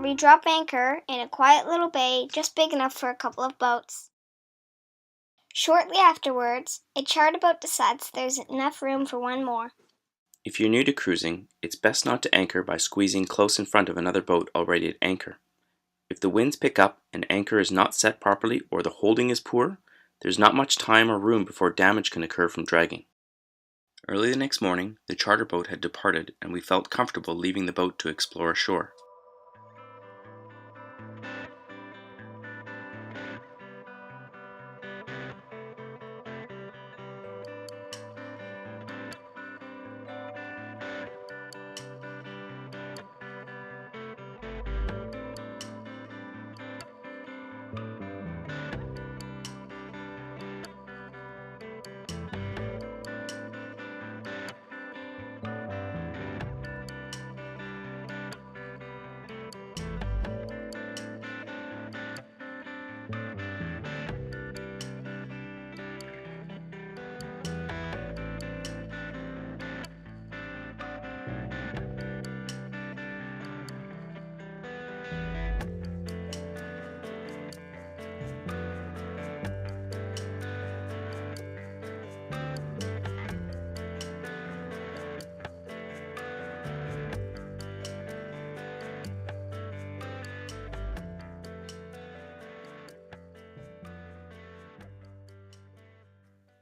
we drop anchor in a quiet little bay just big enough for a couple of boats. Shortly afterwards, a charter boat decides there's enough room for one more. If you're new to cruising, it's best not to anchor by squeezing close in front of another boat already at anchor. If the winds pick up and anchor is not set properly or the holding is poor, there's not much time or room before damage can occur from dragging. Early the next morning, the charter boat had departed and we felt comfortable leaving the boat to explore ashore.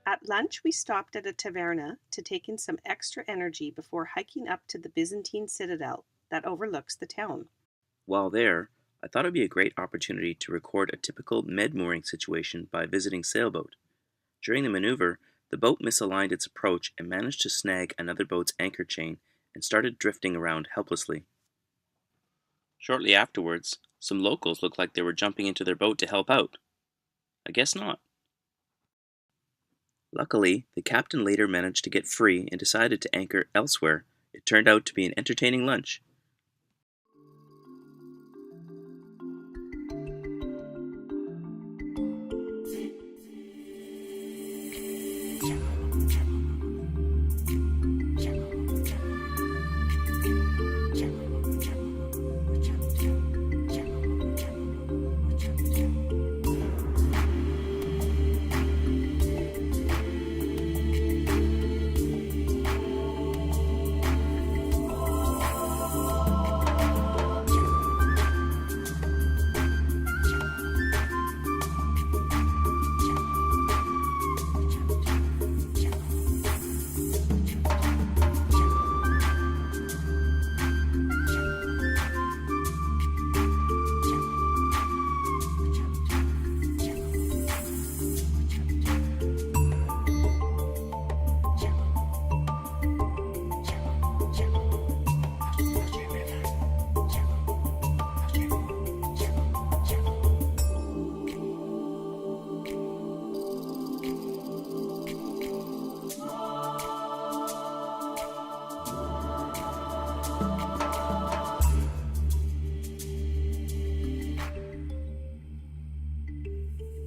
At lunch, we stopped at a taverna to take in some extra energy before hiking up to the Byzantine Citadel that overlooks the town. While there, I thought it would be a great opportunity to record a typical med-mooring situation by visiting sailboat. During the maneuver, the boat misaligned its approach and managed to snag another boat's anchor chain and started drifting around helplessly. Shortly afterwards, some locals looked like they were jumping into their boat to help out. I guess not. Luckily, the captain later managed to get free and decided to anchor elsewhere. It turned out to be an entertaining lunch.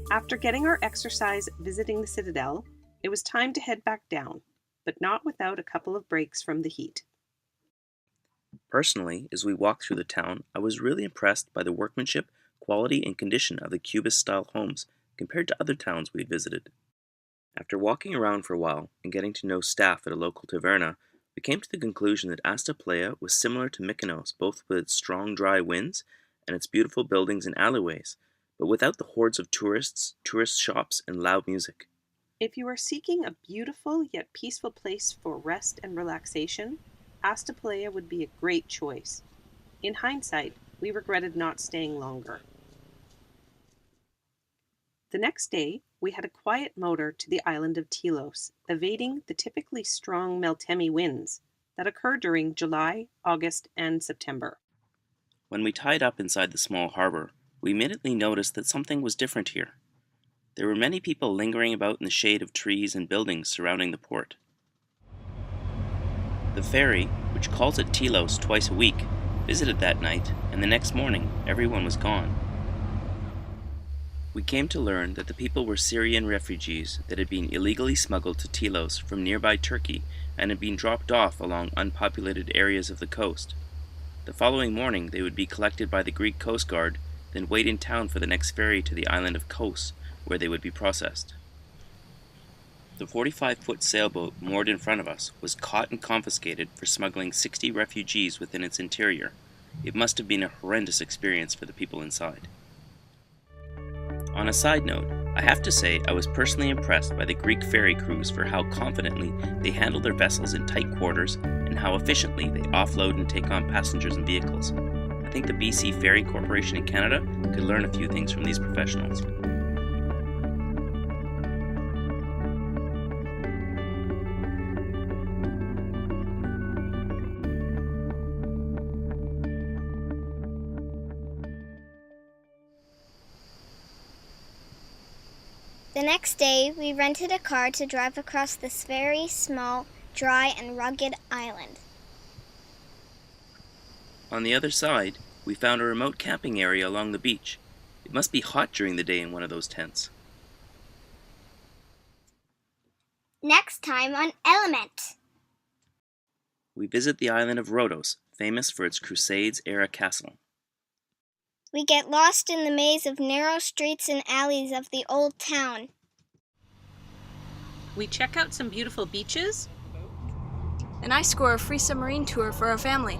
After getting our exercise visiting the Citadel, it was time to head back down, but not without a couple of breaks from the heat. Personally, as we walked through the town, I was really impressed by the workmanship, quality, and condition of the Cubist-style homes compared to other towns we had visited. After walking around for a while and getting to know staff at a local taverna, we came to the conclusion that Astipalea was similar to Mykonos, both with its strong dry winds and its beautiful buildings and alleyways, but without the hordes of tourists, tourist shops, and loud music. If you are seeking a beautiful yet peaceful place for rest and relaxation, Astipalea would be a great choice. In hindsight, we regretted not staying longer. The next day, we had a quiet motor to the island of Tilos, evading the typically strong Meltemi winds that occur during July, August, and September. When we tied up inside the small harbor, we immediately noticed that something was different here. There were many people lingering about in the shade of trees and buildings surrounding the port. The ferry, which calls at Tilos twice a week, visited that night, and the next morning everyone was gone. We came to learn that the people were Syrian refugees that had been illegally smuggled to Tilos from nearby Turkey and had been dropped off along unpopulated areas of the coast. The following morning they would be collected by the Greek Coast Guard, then wait in town for the next ferry to the island of Kos, where they would be processed. The 45-foot sailboat moored in front of us was caught and confiscated for smuggling 60 refugees within its interior. It must have been a horrendous experience for the people inside. On a side note, I have to say I was personally impressed by the Greek ferry crews for how confidently they handle their vessels in tight quarters and how efficiently they offload and take on passengers and vehicles. I think the BC Ferry Corporation in Canada could learn a few things from these professionals. The next day, we rented a car to drive across this very small, dry, and rugged island. On the other side, we found a remote camping area along the beach. It must be hot during the day in one of those tents. Next time on Element. We visit the island of Rhodos, famous for its Crusades-era castle. We get lost in the maze of narrow streets and alleys of the old town. We check out some beautiful beaches. And I score a free submarine tour for our family.